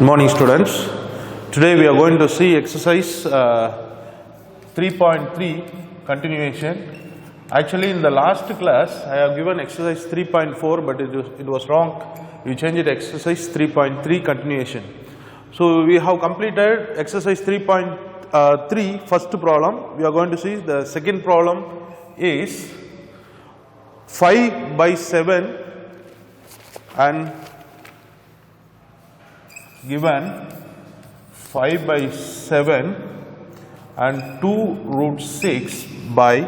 Morning students. Today we are going to see exercise 3.3 continuation. Actually in the last class I have given exercise 3.4 but it was wrong. We changed it to exercise 3.3 continuation. So we have completed exercise 3.3 first problem. We are going to see the second problem is 5 by 7 and given 5 by 7 and 2 root 6 by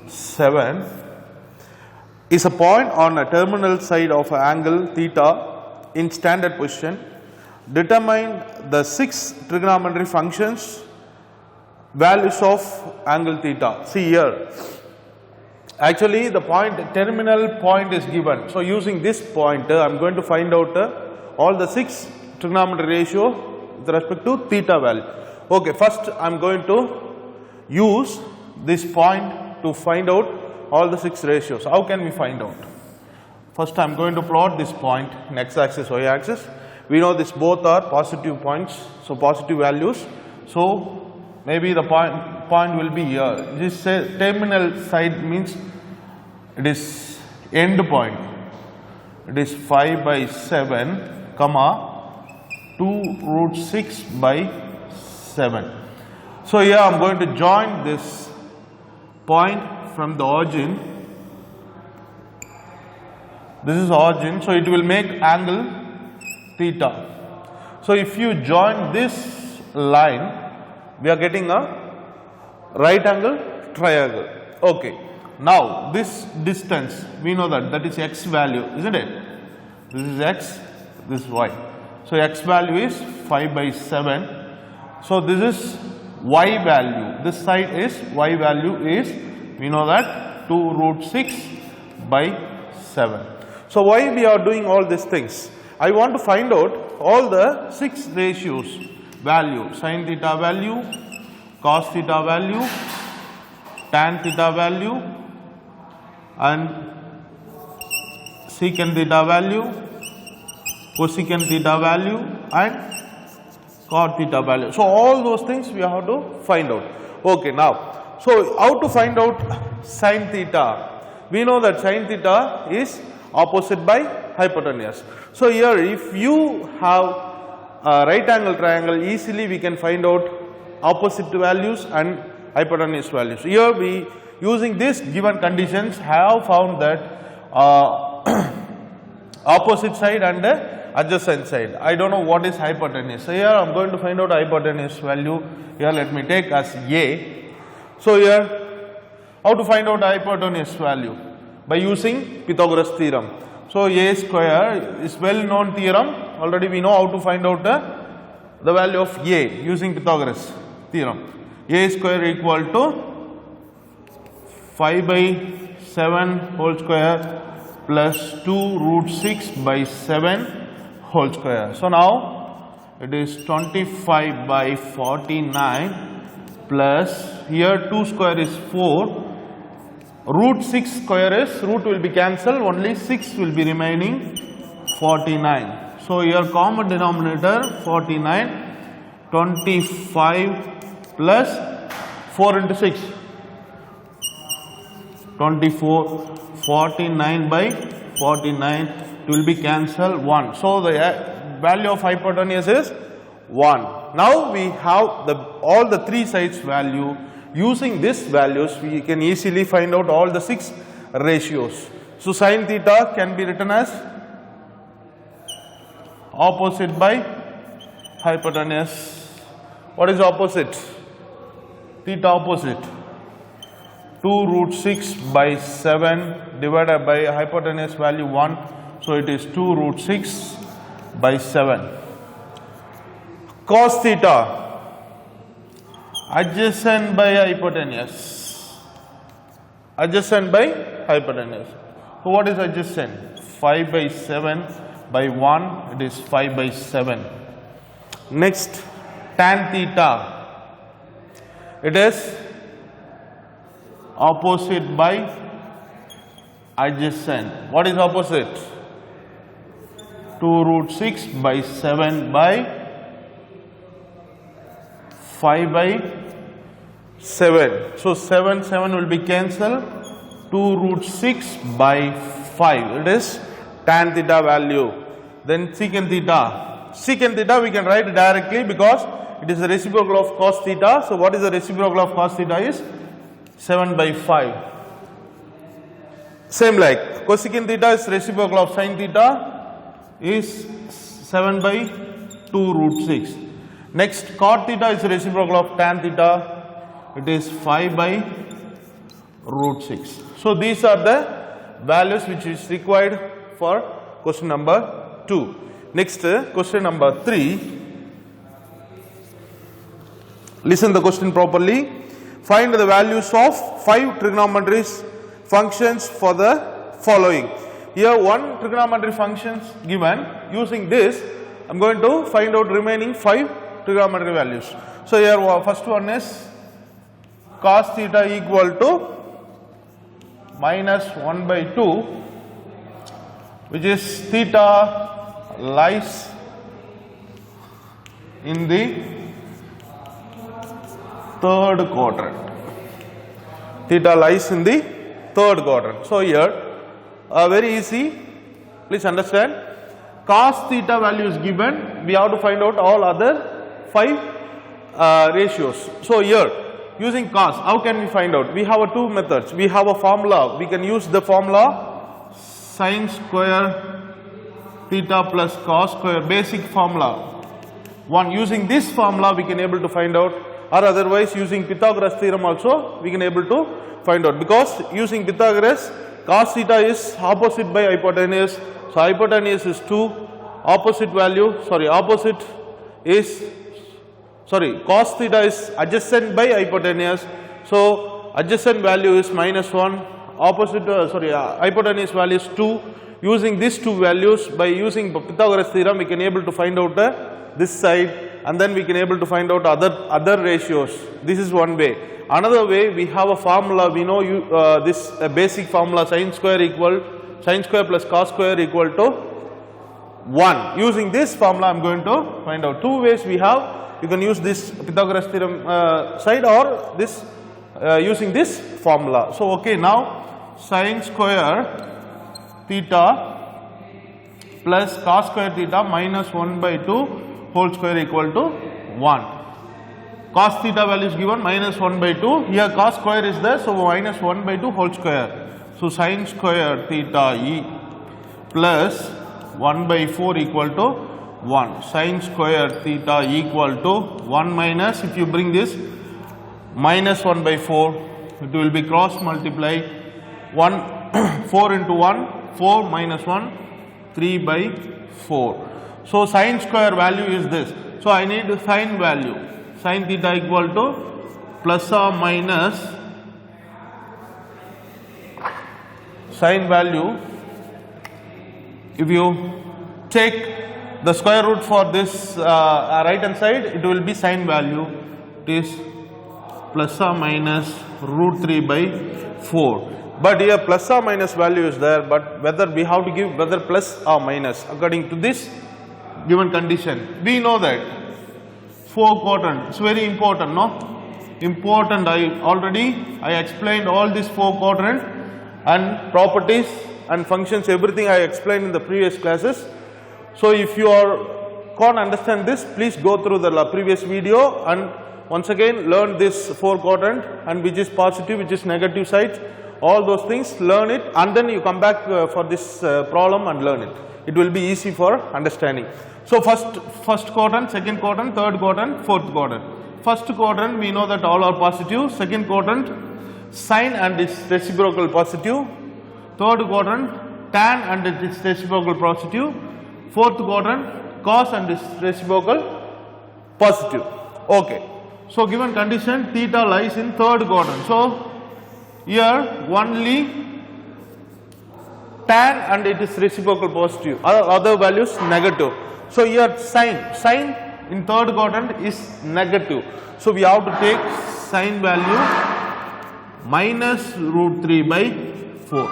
7 is a point on a terminal side of an angle theta in standard position. Determine the 6 trigonometry functions values of angle theta. See here, actually the terminal point is given. So using this point I am going to find out all the 6 trigonometry ratio with respect to theta value. Okay, first I am going to use this point to find out all the 6 ratios. How can we find out? First I am going to plot this point in x axis, y axis. We know this both are positive points, so positive values. So maybe the point will be here. This terminal side means it is end point. It is 5 by 7 comma 2 root 6 by 7. So here I am going to join this point from the origin. This is origin, so it will make angle theta. So if you join this line, we are getting a right angle triangle. Okay. Now this distance, we know that is x value, isn't it? This is x, this is y. So x value is 5 by 7. So this is y value. This side is y value is, we know that 2 root 6 by 7. So why we are doing all these things? I want to find out all the 6 ratios value. Sin theta value, cos theta value, tan theta value and secant theta value, cosecant theta value and cot theta value. So all those things we have to find out. Okay, now, so how to find out sin theta? We know that sin theta is opposite by hypotenuse. So here if you have a right angle triangle, easily we can find out opposite values and hypotenuse values. Here we, using this given conditions, have found that opposite side and adjacent side. I don't know what is hypotenuse. So here I am going to find out hypotenuse value. Here let me take as A. So here how to find out hypotenuse value? By using Pythagoras theorem. So A square is well known theorem. Already we know how to find out the value of A using Pythagoras theorem. A square equal to 5 by 7 whole square plus 2 root 6 by 7 whole square. So now it is 25 by 49 plus here 2 square is 4. Root 6 square is, root will be cancelled, only 6 will be remaining, 49. So here common denominator 49, 25 plus 4 into 6, 24, 49 by 49, it will be cancelled 1. So the value of hypotenuse is 1. Now we have all the 3 sides value. Using these values we can easily find out all the 6 ratios. So sin theta can be written as opposite by hypotenuse. What is opposite? Theta opposite 2 root 6 by 7 divided by hypotenuse value 1. So it is 2 root 6 by 7. Cos theta adjacent by hypotenuse. Adjacent by hypotenuse. So what is adjacent? 5 by 7 by 1, it is 5 by 7. Next, tan theta. It is opposite by adjacent. What is opposite? 2 root 6 by 7 by 5 by 7. So 7 will be cancelled. 2 root 6 by 5. It is tan theta value. Then secant theta. Secant theta we can write directly because it is the reciprocal of cos theta. So what is the reciprocal of cos theta is 7 by 5. Same like cosecant theta is reciprocal of sin theta is 7 by 2 root 6. Next cot theta is reciprocal of tan theta. It is 5 by root 6. So these are the values which is required for question number 2. Next question number 3. Listen the question properly. Find the values of 5 trigonometry functions for the following. Here one trigonometry functions given. Using this I am going to find out remaining 5 trigonometry values. So here first one is cos theta equal to minus 1 by 2, which is theta lies in the third quadrant. Theta lies in the third quadrant. So here very easy, please understand, cos theta value is given, we have to find out all other 5 ratios. So here using cos, how can we find out? We have 2 methods. We have a formula. We can use the formula sin square theta plus cos square, basic formula. One, using this formula we can able to find out, or otherwise using Pythagoras theorem also we can able to find out, because using Pythagoras cos theta is opposite by hypotenuse. So hypotenuse is 2, cos theta is adjacent by hypotenuse. So adjacent value is minus 1, hypotenuse value is 2. Using these 2 values, by using Pythagoras theorem we can able to find out this side, and then we can able to find out other ratios. This is one way. Another way, we have a formula. We know this basic formula, sin square plus cos square equal to 1. Using this formula I am going to find out. 2 ways we have. You can use this Pythagoras theorem side, or this using this formula. So okay, now sin square theta plus cos square theta minus 1 by 2 whole square equal to 1. Cos theta value is given minus 1 by 2. Here cos square is there, so minus 1 by 2 whole square. So sin square theta e plus 1 by 4 equal to 1. Sin square theta equal to 1 minus, if you bring this minus 1 by 4, it will be cross multiply 1 4 into 1, 4 minus 1, 3 by 4. So sin square value is this. So I need the sin value. Sin theta equal to plus or minus sin value. If you take the square root for this right hand side, it will be sin value. It is plus or minus root 3 by 4. But here plus or minus value is there, but whether we have to give whether plus or minus according to this given condition. We know that 4 quadrant, it's very important, no? Important. I explained all these 4 quadrant and properties and functions, everything I explained in the previous classes. So if you can't understand this, please go through the previous video and once again learn this 4 quadrant and which is positive, which is negative side, all those things, learn it, and then you come back for this problem and learn it. It will be easy for understanding. So first quadrant, second quadrant, third quadrant, fourth quadrant. First quadrant we know that all are positive. Second quadrant, sine and its reciprocal positive. Third quadrant, tan and its reciprocal positive. Fourth quadrant, cos and its reciprocal positive. Okay. So given condition, theta lies in third quadrant. So here only tan and it is reciprocal positive, other values negative. So here sine in third quadrant is negative. So we have to take sine value minus root 3 by 4.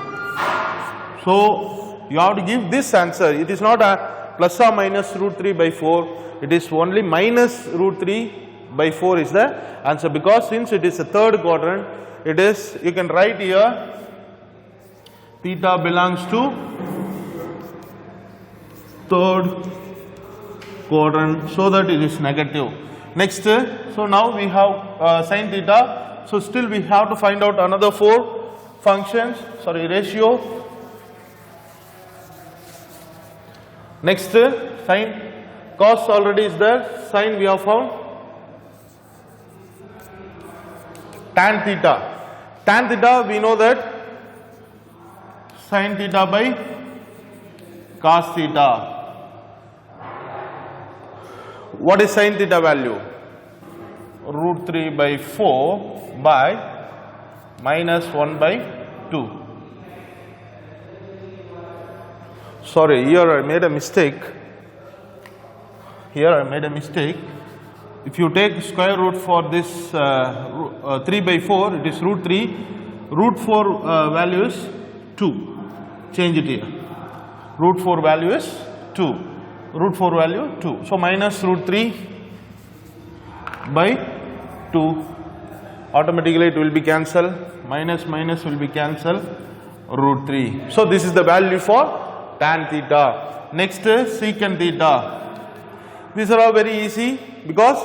So you have to give this answer. It is not plus or minus root 3 by 4, it is only minus root 3 by 4 is the answer, because since it is a third quadrant, it is, you can write here theta belongs to third quadrant, so that it is negative. Next, so now we have sin theta, so still we have to find out another 4 functions, ratio. Next, sin, cos already is there, sin we have found, tan theta. Tan theta we know that sin theta by cos theta. What is sin theta value? Root 3 by 4 by minus 1 by 2. Sorry, here I made a mistake. If you take square root for this 3 by 4, it is root 3. Root 4 value is 2. Change it here. Root 4 value is 2. Root 4 value 2. So minus root 3 by 2. Automatically it will be cancelled. Minus will be cancelled. Root 3. So this is the value for tan theta. Next, secant theta. These are all very easy because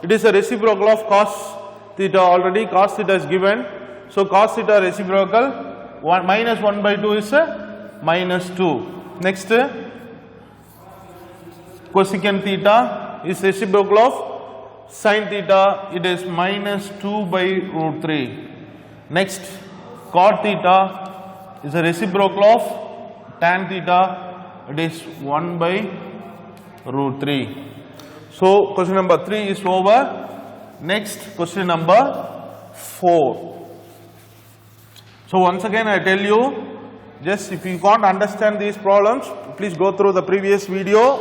it is a reciprocal of cos theta. Already cos theta is given. So cos theta reciprocal, minus 1 by 2 is a minus 2. Next, cosecant theta is reciprocal of sin theta, it is minus 2 by root 3. Next, cot theta is a reciprocal of tan theta, it is 1 by root 3. So question number 3 is over. Next, question number 4. So once again I tell you, just if you can't understand these problems, please go through the previous video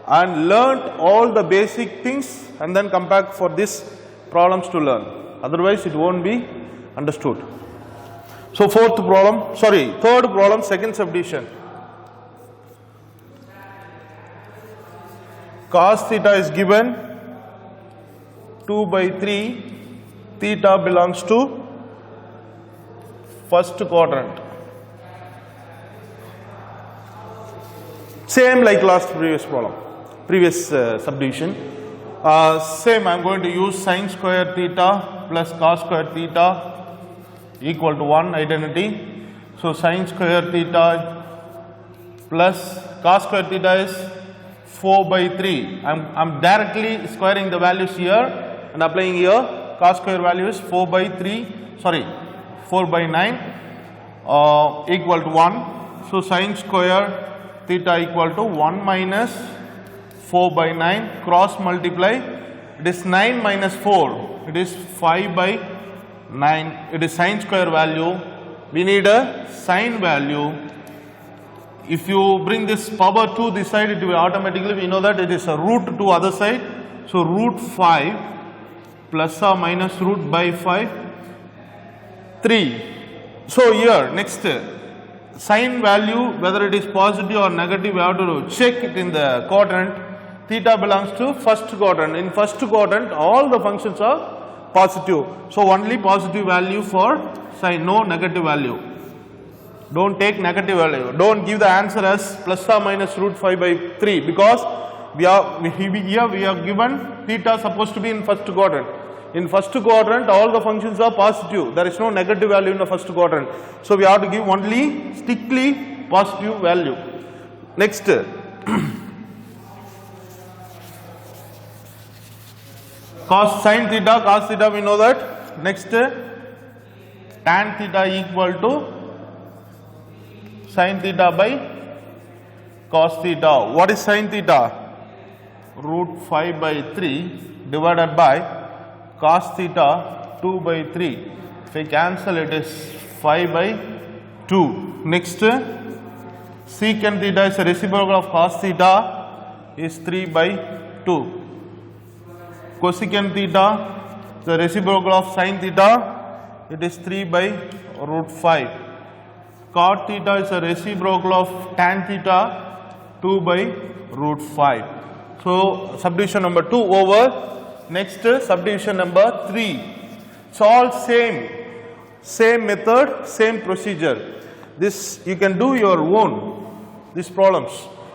and learn all the basic things and then come back for these problems to learn. Otherwise it won't be understood. So third problem, second subdivision. Cos theta is given 2 by 3, theta belongs to first quadrant. Same like previous subdivision. Same, I am going to use sin square theta plus cos square theta equal to 1 identity. So sin square theta plus cos square theta is 4 by 3. I am directly squaring the values here and applying here. Cos square value is 4 by 9 equal to 1. So sin square theta equal to 1 minus 4 by 9, cross multiply, it is 9 minus 4, it is 5 by 9, it is sin square value, we need a sin value. If you bring this power to this side, it will automatically, we know that it is a root to other side, so root 5 plus or minus root by 5, 3. So here, next, sin value, whether it is positive or negative, we have to check it in the quadrant. Theta belongs to first quadrant. In first quadrant, all the functions are positive. So only positive value for sin, no negative value. Don't take negative value. Don't give the answer as plus or minus root 5 by 3 because here we are given theta supposed to be in first quadrant. In first quadrant, all the functions are positive. There is no negative value in the first quadrant. So we have to give only strictly positive value. Next, sin theta we know that. Next, tan theta equal to sin theta by cos theta. What is sin theta? Root 5 by 3 divided by cos theta 2 by 3. If I cancel, it is 5 by 2. Next, secant theta is a reciprocal of cos theta is 3 by 2. Cosecant theta is the reciprocal of sin theta, it is 3 by root 5. Cot theta is a reciprocal of tan theta 2 by root 5. So subdivision number 2 over. Next subdivision number 3. It's all same method, same procedure. This you can do your own, these problems.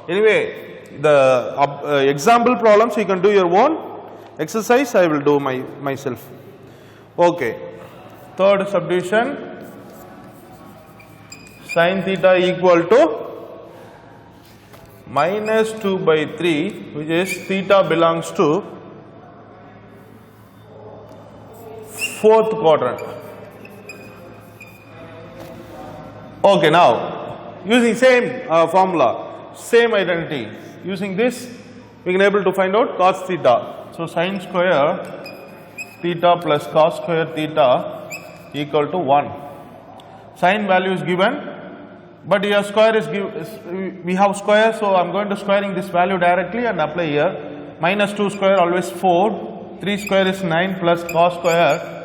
Anyway, the example problems you can do your own. Exercise I will do myself. Okay. Third subdivision, sin theta equal to minus 2 by 3, which is theta belongs to fourth quadrant. Okay, now using same formula, same identity, using this we can able to find out cos theta. So sin square theta plus cos square theta equal to 1. Sin value is given, but here square is given, we have square, so I am going to squaring this value directly and apply here. Minus 2 square always 4, 3 square is 9 plus cos square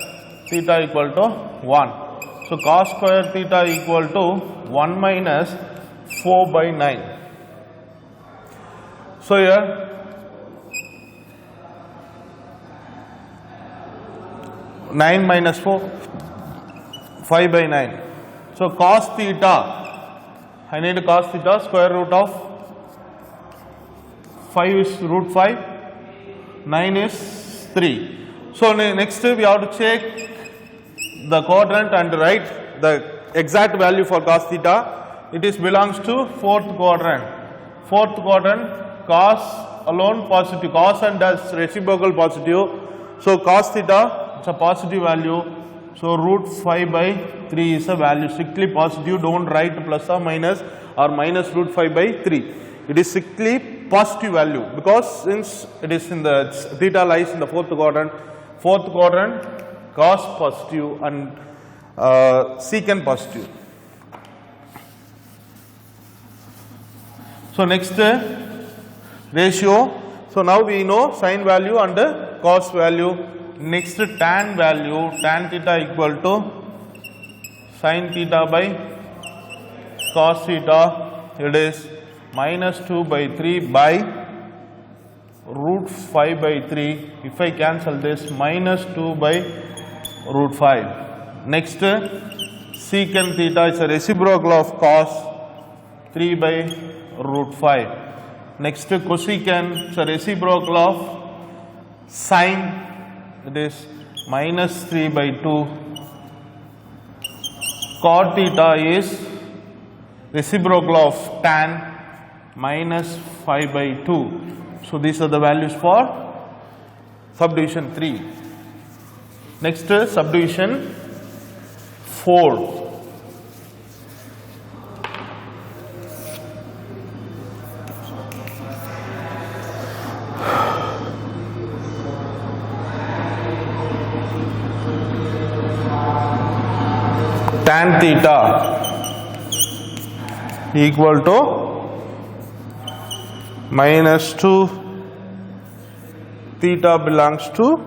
theta equal to 1. So cos square theta equal to 1 minus 4 by 9. So here 9 minus 4, 5 by 9. So cos theta, I need cos theta, square root of 5 is root 5, 9 is 3. So next we have to check the quadrant and write the exact value for cos theta. It is belongs to fourth quadrant. Fourth quadrant, cos alone positive, cos and as reciprocal positive. So cos theta, it's a positive value. So root 5 by 3 is a value, strictly positive. Don't write plus or minus root 5 by 3. It is strictly positive value because since it is in the theta lies in the fourth quadrant. Fourth quadrant, cos positive and secant positive. So next ratio. So now we know sin value and cos value. Next tan value, tan theta equal to sin theta by cos theta. It is minus 2 by 3 by root 5 by 3. If I cancel this, minus 2 by root 5. Next secant theta is a reciprocal of cos 3 by root 5. Next cosecant is a reciprocal of sin. It is minus 3 by 2. Cot theta is reciprocal of tan, minus 5 by 2. So these are the values for subdivision 3. Next subdivision 4. Tan theta equal to minus 2 theta belongs to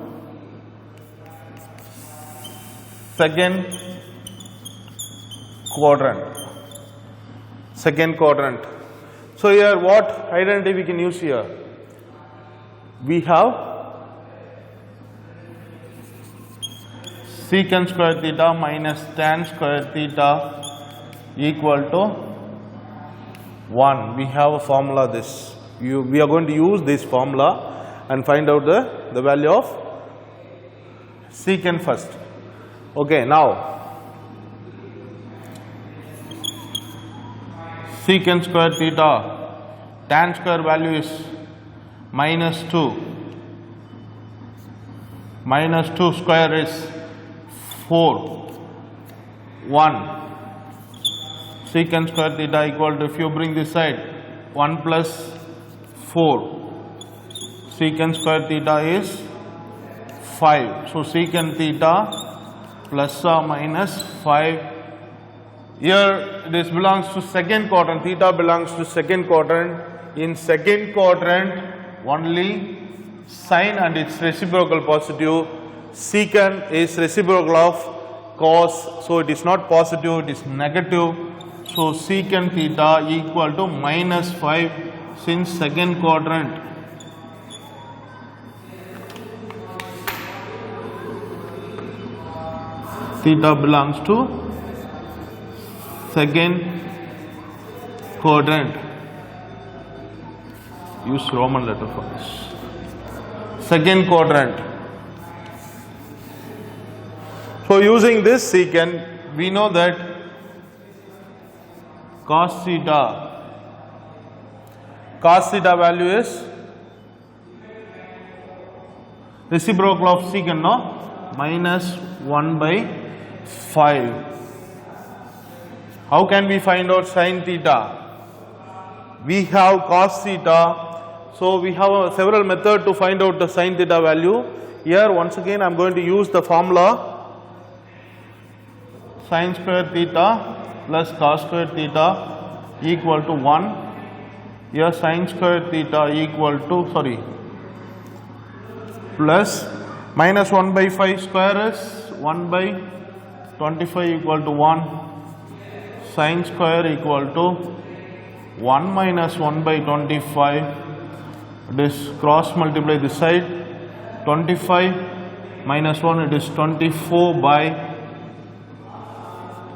second quadrant. So here what identity we can use here? We have secant square theta minus tan square theta equal to 1. We have a formula this. We are going to use this formula and find out the value of secant first. Okay, now secant square theta, tan square value is minus 2. Minus 2 square is 4, 1. Secant square theta equal to, if you bring this side, 1 plus 4. Secant square theta is 5. So secant theta plus or minus 5. Here this belongs to second quadrant. Theta belongs to second quadrant. In second quadrant only sin and its reciprocal positive. Secant is reciprocal of cos, so it is not positive, it is negative. So secant theta equal to minus 5. since second quadrant theta belongs to second quadrant, use Roman letter for this, second quadrant. So using this secant, we know that cos theta value is reciprocal of secant, no, minus 1 by 5. How can we find out sin theta? We have cos theta, so we have several methods to find out the sin theta value. Here once again I am going to use the formula sin square theta plus cos square theta equal to 1. Here sin square theta equal to, plus minus 1 by 5 square is 1 by 25 equal to 1. Sin square equal to 1 minus 1 by 25. It is cross multiply this side. 25 minus 1, it is 24 by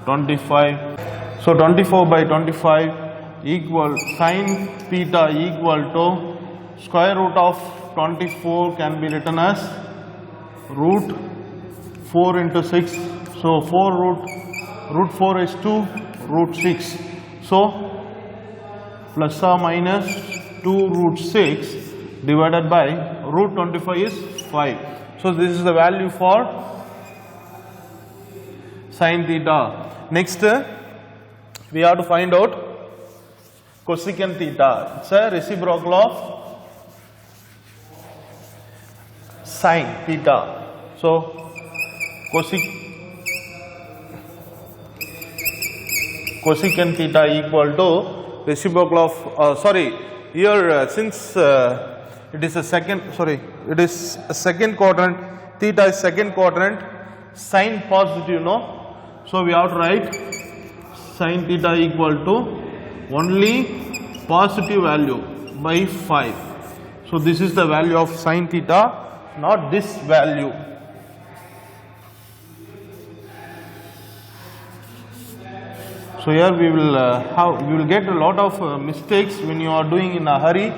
25. So 24 by 25 equal sin theta equal to square root of 24 can be written as root 4 into 6. So 4 root 4 is 2, root 6. So plus or minus 2 root 6 divided by root 25 is 5. So this is the value for sin theta. Next we have to find out cosecant theta. It's a reciprocal of sin theta. So cosecant theta equal to reciprocal of here since it is a second quadrant, theta is second quadrant, sin positive, no, so we have to write sin theta equal to only positive value by 5. So this is the value of sin theta, not this value. So here we will get a lot of mistakes when you are doing in a hurry.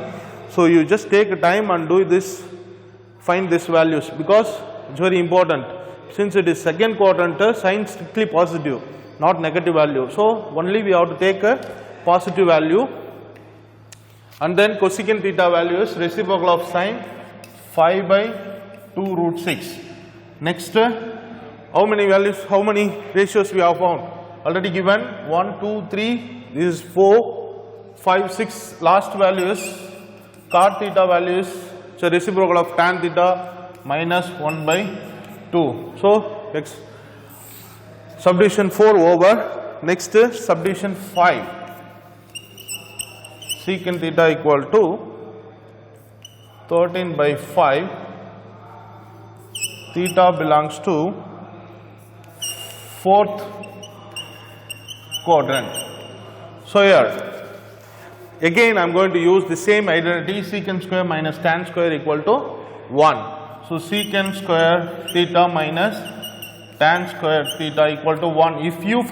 So you just take time and do this, find these values, because it's very important. Since it is second quadrant, sin strictly positive, not negative value. So only we have to take a positive value, and then cosecant theta value is reciprocal of sin 5 by 2 root 6. Next, how many ratios we have found? Already given 1, 2, 3, this is 4, 5, 6, last value is cot theta value is reciprocal of tan theta minus 1 by 2. So subdivision 4 over. Next subdivision 5. Secant theta equal to 13 by 5. Theta belongs to fourth quadrant. So here again I am going to use the same identity, secant square minus tan square equal to 1. So secant square theta minus tan square theta equal to 1. If you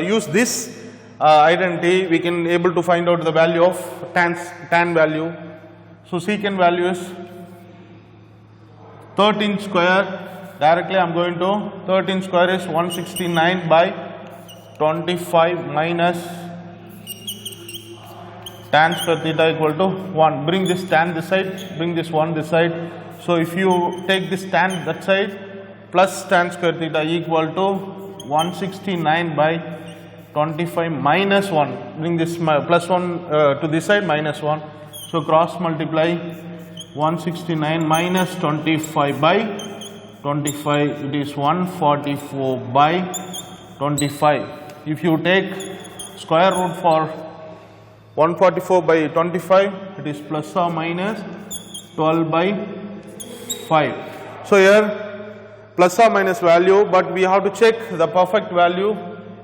use this identity, we can able to find out the value of tan value. So secant value is 13 square. Directly I am going to 13 square is 169 by 25 minus tan square theta equal to 1. Bring this tan this side, bring this 1 this side. So if you take this tan that side, plus tan square theta equal to 169 by 25 minus 1. Bring this plus 1 to this side, minus 1. So cross multiply 169 minus 25 by 25, it is 144 by 25. If you take square root for 144 by 25, it is plus or minus 12 by 5. So here plus or minus value, but we have to check the perfect value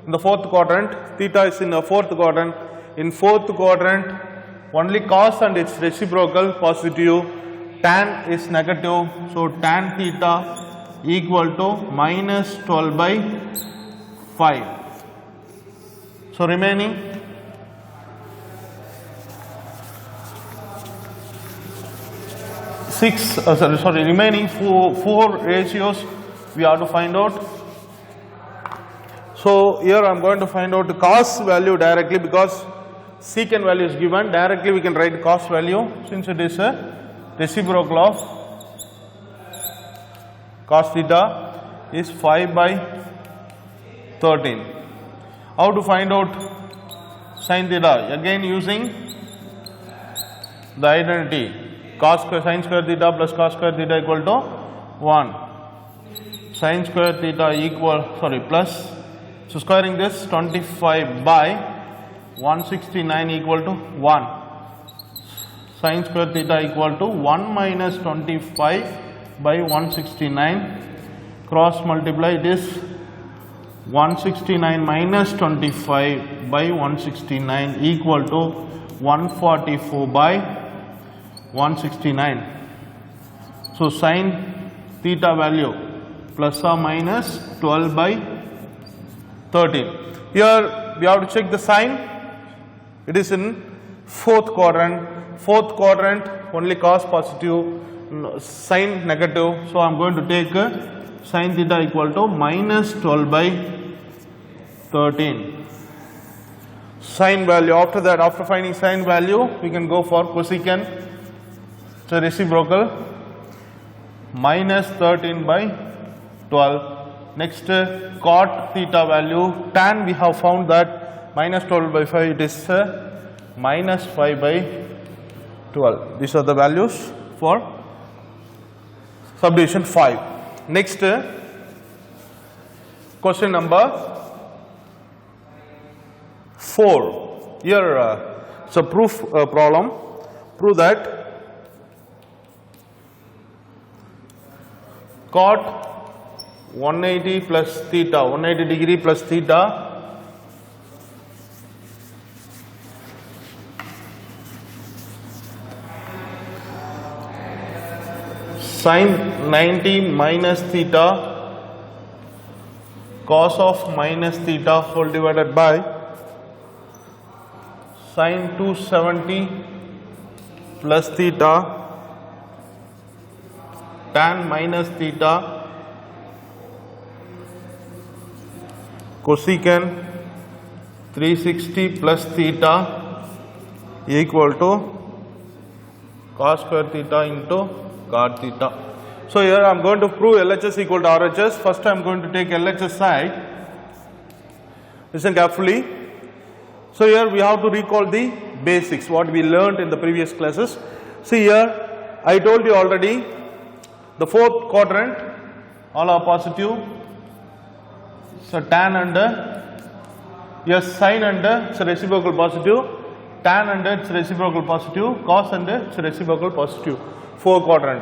in the fourth quadrant. Theta is in the fourth quadrant. In fourth quadrant, only cos and its reciprocal positive, tan is negative, so tan theta equal to minus 12 by 5. So remaining remaining four ratios we have to find out. So here I am going to find out the cos value directly, because secant value is given. Directly we can write cos value, since it is a reciprocal of cos theta is 5 by 13. How to find out sin theta? Again using the identity, sin square theta plus cos square theta equal to 1. Sin square theta plus, so squaring this 25 by 169 equal to 1. Sin square theta equal to 1 minus 25 by 169. Cross multiply, it is 169 minus 25 by 169 equal to 144 by 169. So sin theta value plus or minus 12 by 13. Here we have to check the sign. It is in fourth quadrant. Fourth quadrant only cos positive, sin negative. So I am going to take sin theta equal to minus 12 by 13. Sin value, after that, after finding sin value, we can go for cosecant. So reciprocal, minus 13 by 12. Next, cot theta value, tan we have found that minus 12 by 5, it is minus 5 by 12. These are the values for subdivision 5. Next, question number 4. Here it's a proof problem. Prove that cot 180 plus theta, 180 degree plus theta sin 90 minus theta cos of minus theta whole divided by sin 270 plus theta tan minus theta cosecant 360 plus theta equal to cos square theta into cot theta. So here I am going to prove LHS equal to RHS. First I am going to take LHS side. Listen carefully. So here we have to recall the basics, what we learned in the previous classes. See here, I told you already, the fourth quadrant, all are positive. So tan under, yes, sin under, it's a reciprocal positive, tan under, it's reciprocal positive, cos under, it's reciprocal positive. Four quadrant.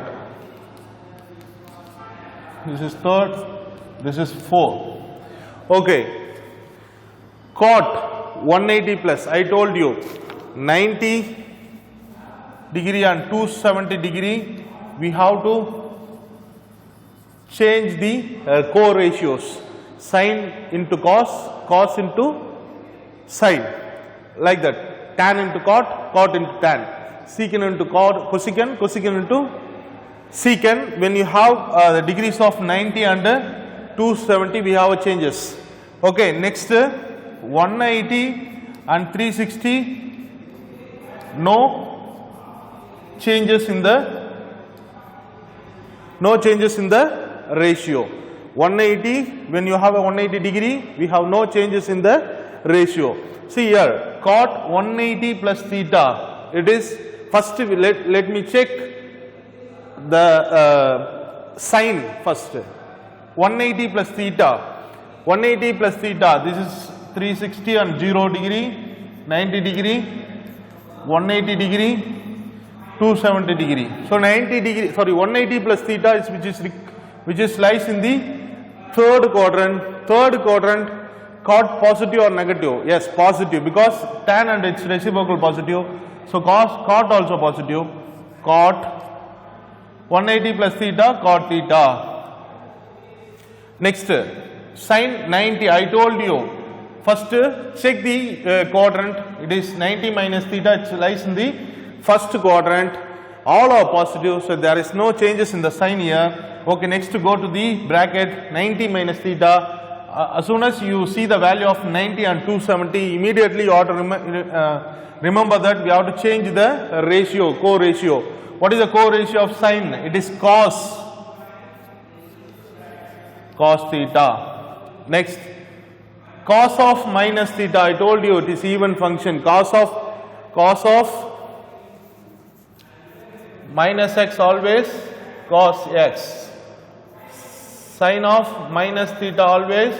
This is third, this is fourth. Okay. Cot 180 plus, I told you 90 degree and 270 degree, we have to change the co-ratios. Sin into cos, cos into sin, like that. Tan into cot, cot into tan. Secant into cosecant, cosecant into secant. When you have the degrees of 90 and 270, we have changes. Okay, next 180 and 360, no changes in the ratio. 180, when you have a 180 degree, we have no changes in the ratio. See here, cot 180 plus theta, it is, first let me check the sign first. 180 plus theta, 180 plus theta, this is 360 and 0 degree, 90 degree, 180 degree, 270 degree. So 90 degree, sorry, 180 plus theta is which is lies in the third quadrant. Third quadrant, cot positive or negative? Yes, positive, because tan and its reciprocal positive. So cot also positive. Cot 180 plus theta, cot theta. Next, sin 90. I told you. First, check the quadrant. It is 90 minus theta. It lies in the first quadrant. All are positive, so there is no changes in the sign here. Okay, next go to the bracket 90 minus theta. As soon as you see the value of 90 and 270, immediately you have to remember that we have to change the ratio, co-ratio. What is the co-ratio of sine? It is cos theta. Next, cos of minus theta. I told you it is even function. Cos of minus x always cos x. Sin of minus theta always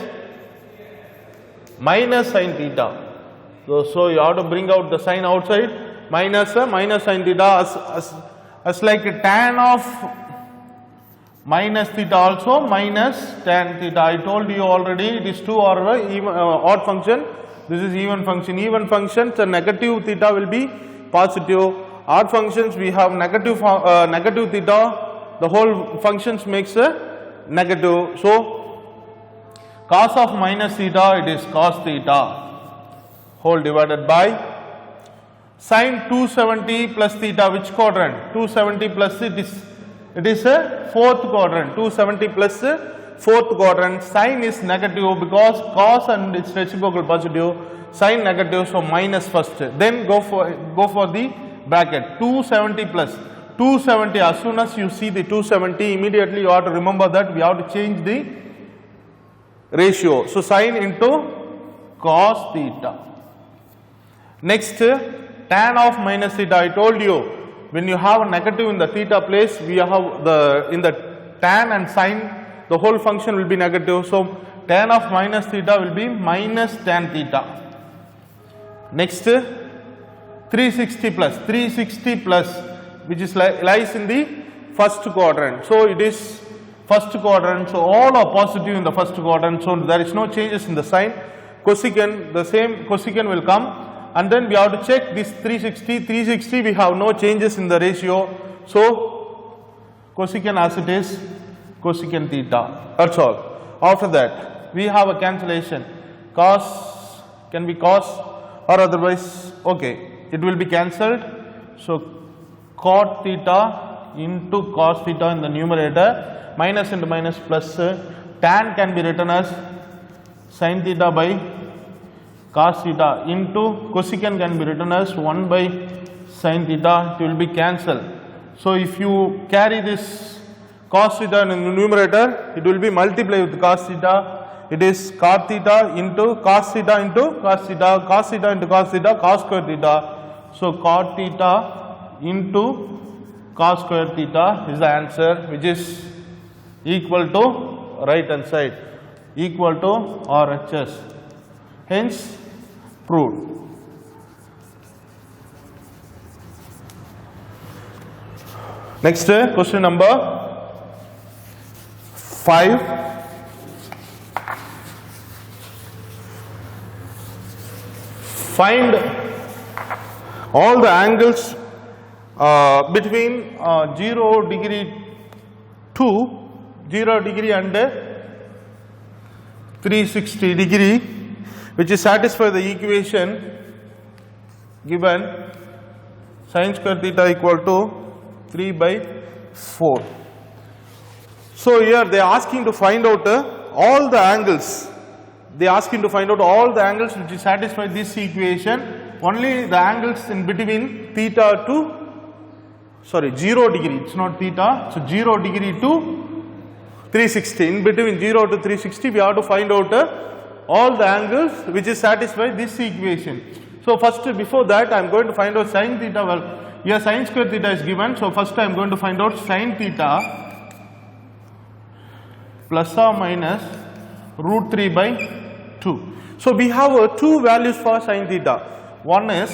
minus sin theta. So you have to bring out the sign outside. Minus sin theta as like tan of minus theta also minus tan theta. I told you already it is 2 or even odd function. This is even function. Even functions, the negative theta will be positive. Odd functions we have negative theta. The whole functions makes a negative. So cos of minus theta, it is cos theta whole divided by sin 270 plus theta. Which quadrant? 270 plus it is a fourth quadrant. 270 plus fourth quadrant. Sin is negative because cos and its reciprocal positive. Sin negative, so minus first. Then go for the bracket 270 plus 270. As soon as you see the 270, immediately you have to remember that we have to change the ratio. So sin into cos theta. Next, tan of minus theta. I told you when you have a negative in the theta place, we have in the tan and sin, the whole function will be negative. So tan of minus theta will be minus tan theta. Next, 360 plus which is lies in the first quadrant. So it is first quadrant, so all are positive in the first quadrant, so there is no changes in the sign. Cosecant, the same cosecant will come, and then we have to check this 360 we have no changes in the ratio, so cosecant as it is, cosecant theta, that's all. After that we have a cancellation. Cos can be cos or otherwise, okay, it will be cancelled. So cot theta into cos theta in the numerator, minus into minus plus, tan can be written as sin theta by cos theta into cosecant can be written as 1 by sin theta. It will be cancelled. So if you carry this cos theta in the numerator, it will be multiplied with cos theta. It is cot theta into cos theta into cos theta, cos theta into cos theta, cos square theta. So cot theta into cos square theta is the answer, which is equal to right hand side, equal to RHS. Hence proved. Next, question number 5. Find all the angles between 0 degree to 0 degree and 360 degree, which is satisfy the equation given sin square theta equal to 3 by 4. So here they are asking to find out all the angles. They are asking to find out all the angles which satisfy this equation. Only the angles in between theta to 0 degree, it's not theta, so 0 degree to 360. In between 0 to 360 we have to find out all the angles which is satisfy this equation. So first, before that I am going to find out sin theta. Well, here sin square theta is given, so first I am going to find out sin theta plus or minus root 3 by 2. So we have two values for sin theta. One is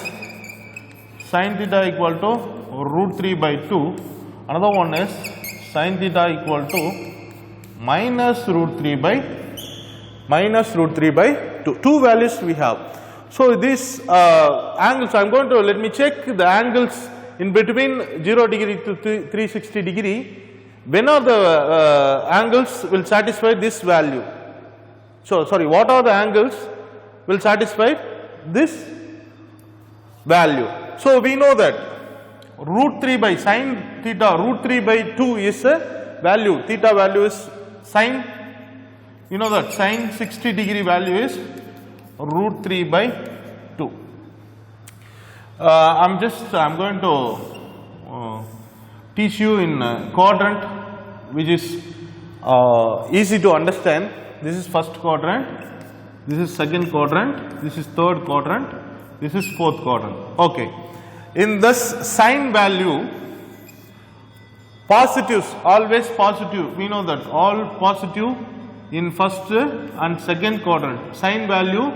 sin theta equal to root 3 by 2. Another one is sin theta equal to minus root 3 by 2. Two values we have. So these angles, I am going to, let me check the angles in between 0 degree to 360 degree. When are the angles will satisfy this value? So sorry, what are the angles will satisfy this value? So we know that root 3 by sine theta, root 3 by 2 is a value, theta value is sine, you know that sine 60 degree value is root 3 by 2. I'm going to teach you in quadrant which is easy to understand. This is first quadrant, this is second quadrant, this is third quadrant, this is fourth quadrant. Okay. In this sine value, positives, always positive, we know that all positive in first and second quadrant, sine value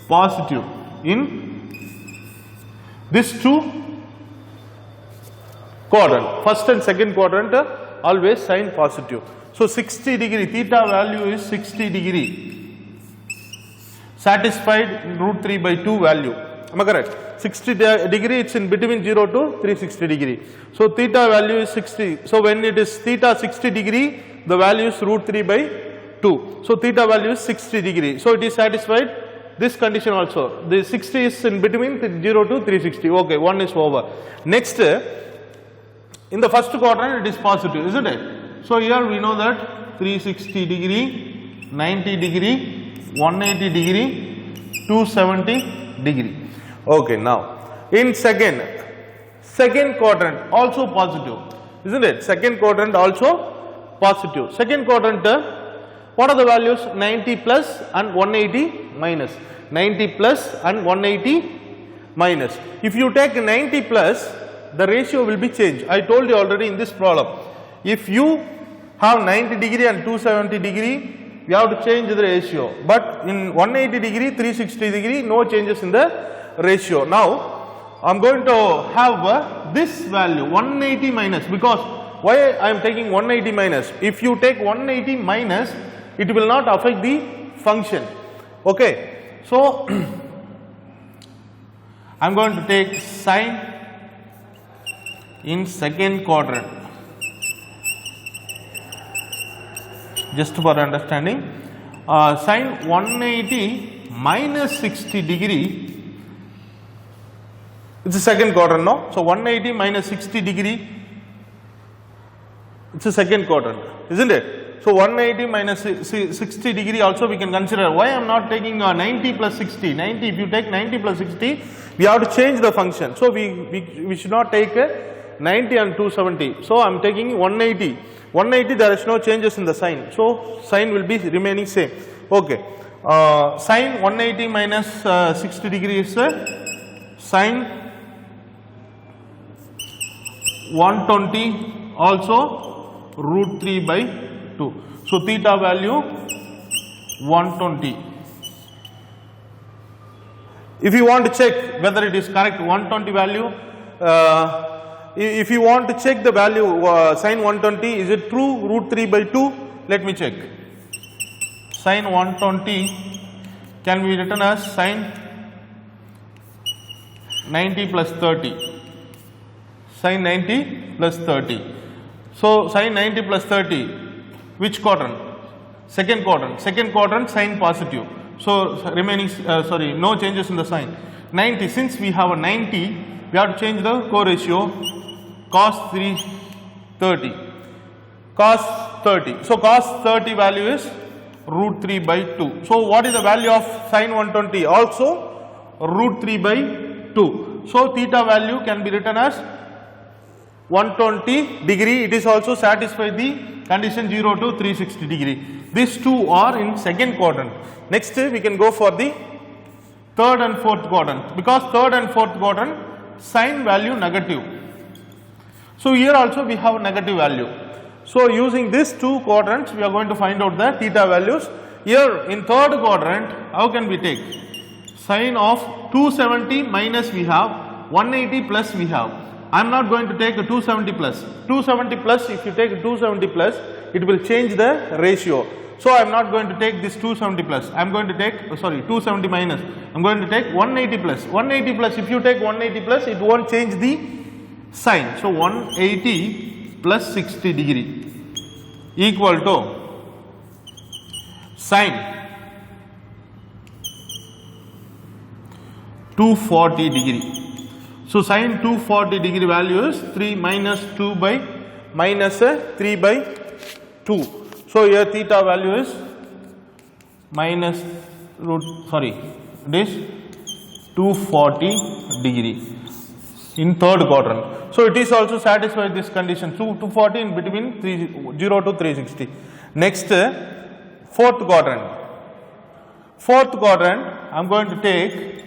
positive in these two quadrant, first and second quadrant always sine positive. So 60 degree, theta value is 60 degree, satisfied in root 3 by 2 value, am I correct? 60 degree, it's in between 0 to 360 degree. So theta value is 60. So when it is theta 60 degree, the value is root 3 by 2. So theta value is 60 degree. So it is satisfied this condition also. The 60 is in between 0 to 360. Okay, one is over. Next, in the first quadrant it is positive, isn't it? So here we know that 360 degree, 90 degree, 180 degree, 270 degree. Okay, now in second quadrant also positive, isn't it? Second quadrant also positive. Second quadrant, what are the values? 90 plus and 180 minus. 90 plus and 180 minus. If you take 90 plus, the ratio will be changed. I told you already in this problem. If you have 90 degree and 270 degree, you have to change the ratio. But in 180 degree, 360 degree, no changes in the ratio. Now, I am going to have this value 180 minus, because why I am taking 180 minus? If you take 180 minus, it will not affect the function. Okay. So, I am going to take sine in second quadrant, just for understanding. Sine 180 minus 60 degree, it's a second quadrant, no? So 180 minus 60 degree, it's a second quadrant, isn't it? So 180 minus 60 degree also we can consider. Why I am not taking 90 plus 60? 90, if you take 90 plus 60, we have to change the function. So we should not take 90 and 270. So I am taking 180. 180, there is no changes in the sign. So sign will be remaining same. Okay. Sine 180 minus 60 degree is sine 120 also root 3 by 2. So theta value 120. If you want to check whether it is correct, 120 value, if you want to check the value sine 120, is it true root 3 by 2? Let me check. Sine 120 can be written as sine 90 plus 30. Sine 90 plus 30. So sine 90 plus 30, which quadrant? Second quadrant. Second quadrant sine positive. So remaining, no changes in the sign. 90, since we have a 90, we have to change the co-ratio cos 330. Cos 30. So cos 30 value is root 3 by 2. So what is the value of sine 120? Also root 3 by 2. So theta value can be written as 120 degree. It is also satisfy the condition 0 to 360 degree. These two are in second quadrant. Next we can go for the third and fourth quadrant, because third and fourth quadrant sine value negative. So here also we have negative value. So using these two quadrants we are going to find out the theta values. Here in third quadrant, how can we take? Sine of 270 minus we have, 180 plus we have. I am not going to take a 270 plus. 270 plus, if you take 270 plus, it will change the ratio. So I am not going to take this 270 plus. I am going to take, sorry, 270 minus. I am going to take 180 plus. 180 plus, if you take 180 plus, it won't change the sign. So 180 plus 60 degree equal to sine 240 degree. So sine 240 degree value is 3 minus 2 by minus 3 by 2. So here theta value is minus root, sorry, it is 240 degree in third quadrant. So it is also satisfied this condition, 240 in between 0 to 360. Next, fourth quadrant. Fourth quadrant, I am going to take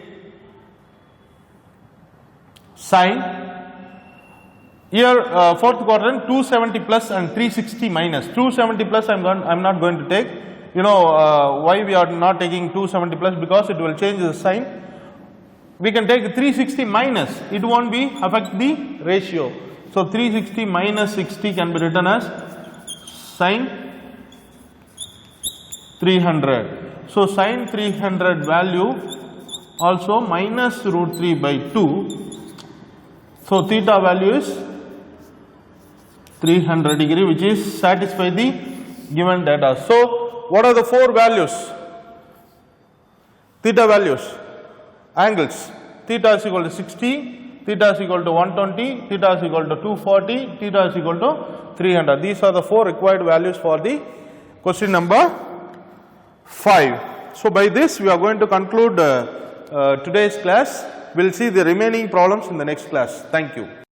sine. Here fourth quadrant 270 plus and 360 minus. 270 plus I am not going to take. You know why we are not taking 270 plus? Because it will change the sign. We can take 360 minus. It won't be affect the ratio. So 360 minus 60 can be written as sine 300. So sine 300 value also minus root 3 by 2. So theta value is 300 degree, which is satisfy the given data. So what are the four values? Theta values, angles. Theta is equal to 60, theta is equal to 120, theta is equal to 240, theta is equal to 300. These are the four required values for the question number 5. So by this we are going to conclude today's class. We will see the remaining problems in the next class. Thank you.